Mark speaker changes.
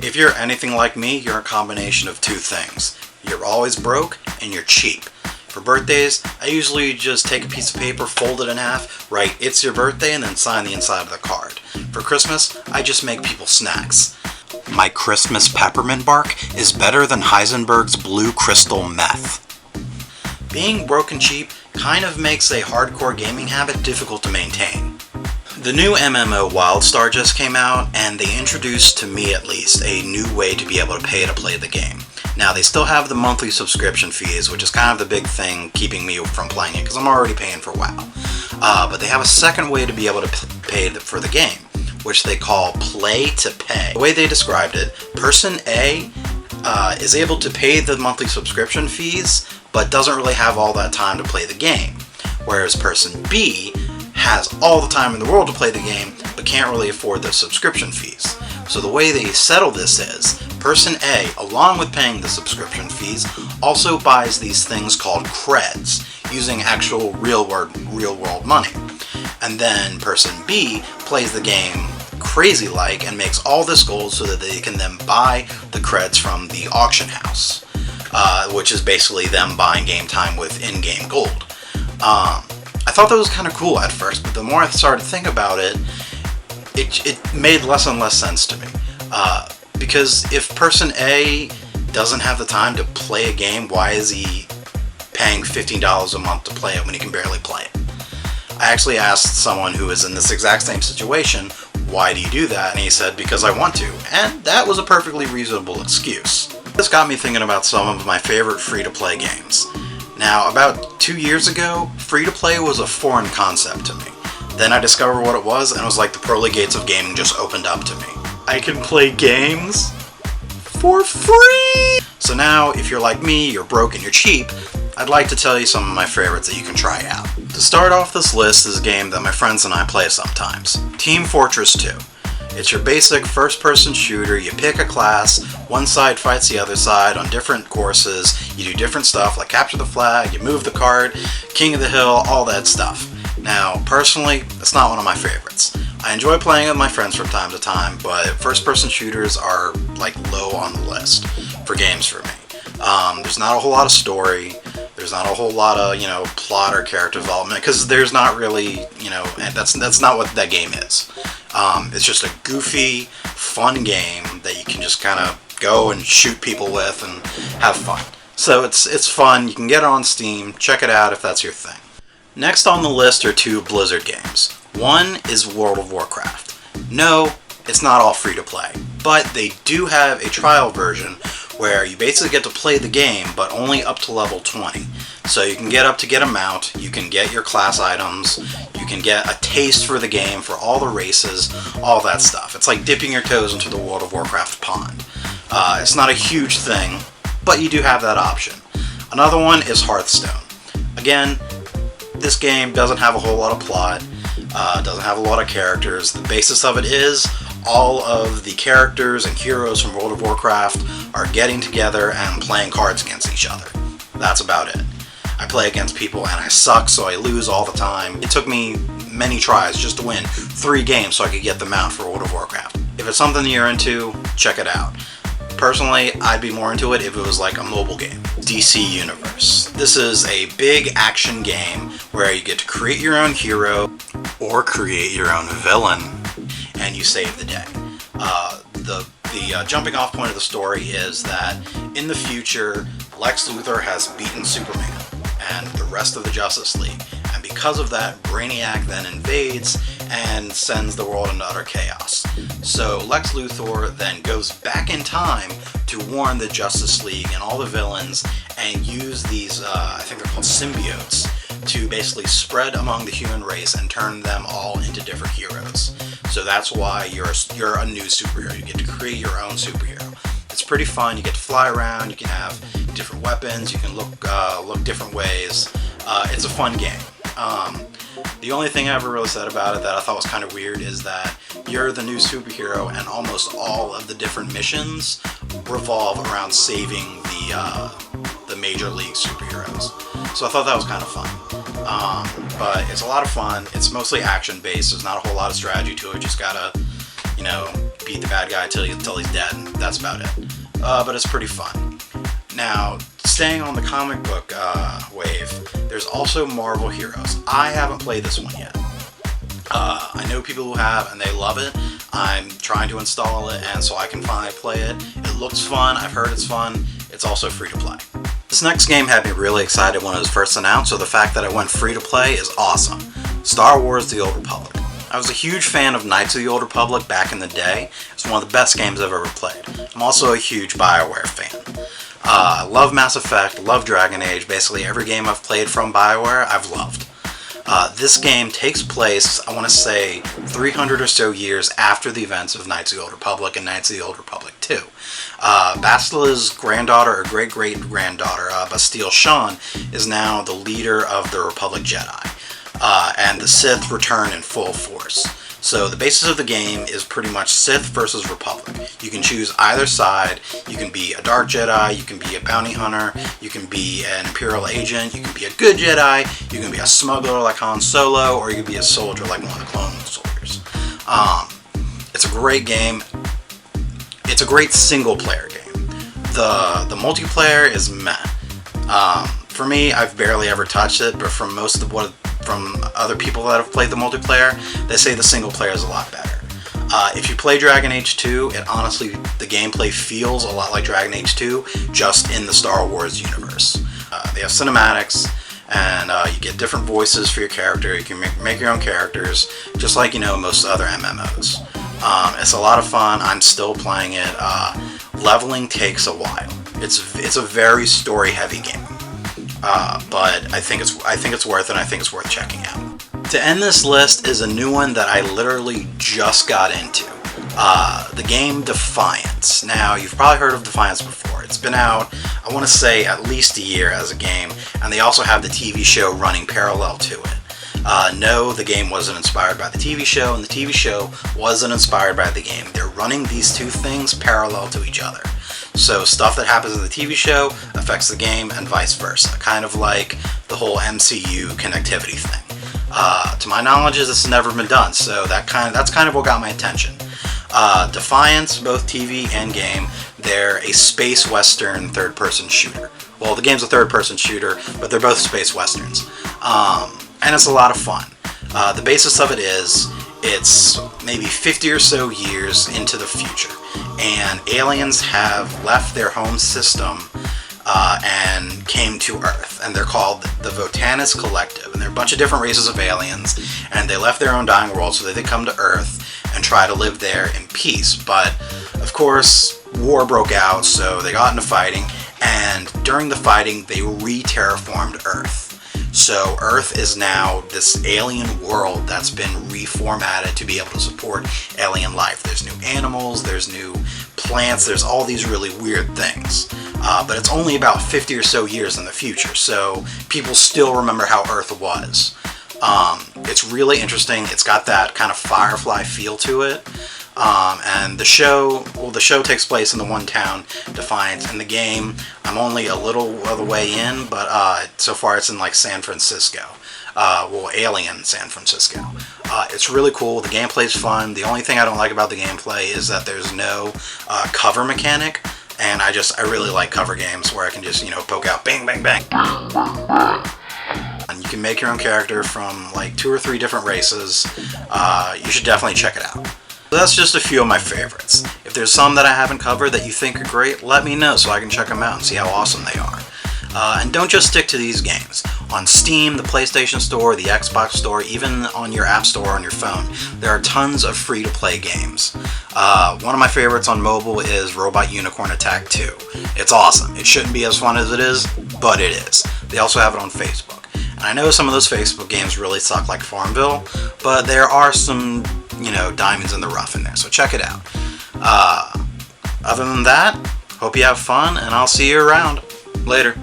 Speaker 1: If you're anything like me, you're a combination of two things. You're always broke and you're cheap. For birthdays, I usually just take a piece of paper, fold it in half, write "It's your birthday," and then sign the inside of the card. For Christmas, I just make people snacks. My Christmas peppermint bark is better than Heisenberg's blue crystal meth. Being broke and cheap kind of makes a hardcore gaming habit difficult to maintain. The new MMO Wildstar just came out, and they introduced, to me at least, a new way to be able to pay to play the game. Now, they still have the monthly subscription fees, which is kind of the big thing keeping me from playing it, because I'm already paying for WoW. But they have a second way to be able to pay for the game, which they call Play to Pay. The way they described it, Person A is able to pay the monthly subscription fees, but doesn't really have all that time to play the game. Whereas Person B has all the time in the world to play the game, but can't really afford the subscription fees. So the way they settle this is, Person A, along with paying the subscription fees, also buys these things called creds, using actual real world money. And then Person B plays the game crazy-like and makes all this gold so that they can then buy the creds from the auction house, which is basically them buying game time with in-game gold. I thought that was kind of cool at first, but the more I started to think about it, it made less and less sense to me. Because if Person A doesn't have the time to play a game, why is he paying $15 a month to play it when he can barely play it? I actually asked someone who is in this exact same situation, why do you do that? And he said, because I want to. And that was a perfectly reasonable excuse. This got me thinking about some of my favorite free-to-play games. Now, about 2 years ago, free-to-play was a foreign concept to me. Then I discovered what it was, and it was like the pearly gates of gaming just opened up to me. I can play games for free! So now, if you're like me, you're broke and you're cheap, I'd like to tell you some of my favorites that you can try out. To start off this list is a game that my friends and I play sometimes. Team Fortress 2. It's your basic first-person shooter. You pick a class, one side fights the other side on different courses, you do different stuff like capture the flag, you move the card, king of the hill, all that stuff. Now, personally, it's not one of my favorites. I enjoy playing with my friends from time to time, but first-person shooters are like low on the list for games for me. There's not a whole lot of story. There's not a whole lot of, plot or character development, because there's not really, that's not what that game is. It's just a goofy, fun game that you can just kind of go and shoot people with and have fun. So it's fun. You can get it on Steam. Check it out if that's your thing. Next on the list are two Blizzard games. One is World of Warcraft. No, it's not all free to play, but they do have a trial version where you basically get to play the game, but only up to level 20. So you can get up to get a mount, you can get your class items, you can get a taste for the game, for all the races, all that stuff. It's like dipping your toes into the World of Warcraft pond. It's not a huge thing, but you do have that option. Another one is Hearthstone. Again, this game doesn't have a whole lot of plot, doesn't have a lot of characters. The basis of it is all of the characters and heroes from World of Warcraft are getting together and playing cards against each other. That's about it. I play against people and I suck, so I lose all the time. It took me many tries just to win 3 games so I could get the mount for World of Warcraft. If it's something you're into, check it out. Personally, I'd be more into it if it was like a mobile game. DC Universe. This is a big action game where you get to create your own hero or create your own villain, and you save the day. The jumping off point of the story is that in the future, Lex Luthor has beaten Superman and the rest of the Justice League, and because of that, Brainiac then invades and sends the world into utter chaos. So Lex Luthor then goes back in time to warn the Justice League and all the villains and use these, I think they're called symbiotes, to basically spread among the human race and turn them all into different heroes. So that's why you're a new superhero. You get to create your own superhero. It's pretty fun. You get to fly around. You can have different weapons. You can look different ways. It's a fun game. The only thing I ever really said about it that I thought was kind of weird is that you're the new superhero and almost all of the different missions revolve around saving the major league superheroes. So I thought that was kind of fun. But it's a lot of fun. It's mostly action based. There's not a whole lot of strategy to it. You just gotta, beat the bad guy till he's dead, and that's about it. But it's pretty fun. Now, staying on the comic book wave, there's also Marvel Heroes. I haven't played this one yet. I know people who have, and they love it. I'm trying to install it, and so I can finally play it. It looks fun. I've heard it's fun. It's also free to play. This next game had me really excited when it was first announced, so the fact that it went free to play is awesome. Star Wars: The Old Republic. I was a huge fan of Knights of the Old Republic back in the day. It's one of the best games I've ever played. I'm also a huge BioWare fan. I love Mass Effect, love Dragon Age. Basically every game I've played from BioWare, I've loved. This game takes place, I want to say, 300 or so years after the events of Knights of the Old Republic and Knights of the Old Republic 2. Bastila's granddaughter, or great-great-granddaughter, Bastille Shan, is now the leader of the Republic Jedi. And the Sith return in full force. So the basis of the game is pretty much Sith versus Republic. You can choose either side. You can be a Dark Jedi, you can be a bounty hunter, you can be an Imperial agent, you can be a good Jedi, you can be a smuggler like Han Solo, or you can be a soldier like one of the clone soldiers. It's a great game. It's a great single-player game. The multiplayer is meh. For me, I've barely ever touched it, but from other people that have played the multiplayer, they say the single player is a lot better. If you play Dragon Age 2, the gameplay feels a lot like Dragon Age 2, just in the Star Wars universe. They have cinematics, and you get different voices for your character. You can make your own characters, just like, most other MMOs. It's a lot of fun. I'm still playing it. Leveling takes a while. It's a very story-heavy game. But I think it's worth it, and I think it's worth checking out. To end this list is a new one that I literally just got into. The game Defiance. Now, you've probably heard of Defiance before. It's been out, I want to say, at least a year as a game, and they also have the TV show running parallel to it. No, the game wasn't inspired by the TV show, and the TV show wasn't inspired by the game. They're running these two things parallel to each other. So stuff that happens in the TV show affects the game and vice versa. Kind of like the whole MCU connectivity thing. To my knowledge, this has never been done, so that's kind of what got my attention. Defiance, both TV and game, they're a space western third-person shooter. Well, the game's a third-person shooter, but they're both space westerns. And it's a lot of fun. The basis of it is, it's maybe 50 or so years into the future, and aliens have left their home system and came to Earth, and they're called the Votanus Collective, and they're a bunch of different races of aliens, and they left their own dying world so that they come to Earth and try to live there in peace. But of course, war broke out, so they got into fighting, and during the fighting they re-terraformed Earth. So Earth is now this alien world that's been reformatted to be able to support alien life. There's new animals, there's new plants, there's all these really weird things. But it's only about 50 or so years in the future, so people still remember how Earth was. It's really interesting. It's got that kind of Firefly feel to it. And the show takes place in the one town, Defiance. In the game, I'm only a little of the way in, but so far it's in like San Francisco. Alien San Francisco. It's really cool. The gameplay's fun. The only thing I don't like about the gameplay is that there's no cover mechanic, and I really like cover games where I can just, poke out, bang, bang, bang. And you can make your own character from like 2 or 3 different races. You should definitely check it out. So that's just a few of my favorites. If there's some that I haven't covered that you think are great, let me know so I can check them out and see how awesome they are. And don't just stick to these games. On Steam, the PlayStation Store, the Xbox Store, even on your App Store on your phone, there are tons of free-to-play games. One of my favorites on mobile is Robot Unicorn Attack 2. It's awesome. It shouldn't be as fun as it is, but it is. They also have it on Facebook. And I know some of those Facebook games really suck, like Farmville, but there are some, diamonds in the rough in there, so check it out. Other than that, hope you have fun, and I'll see you around. Later.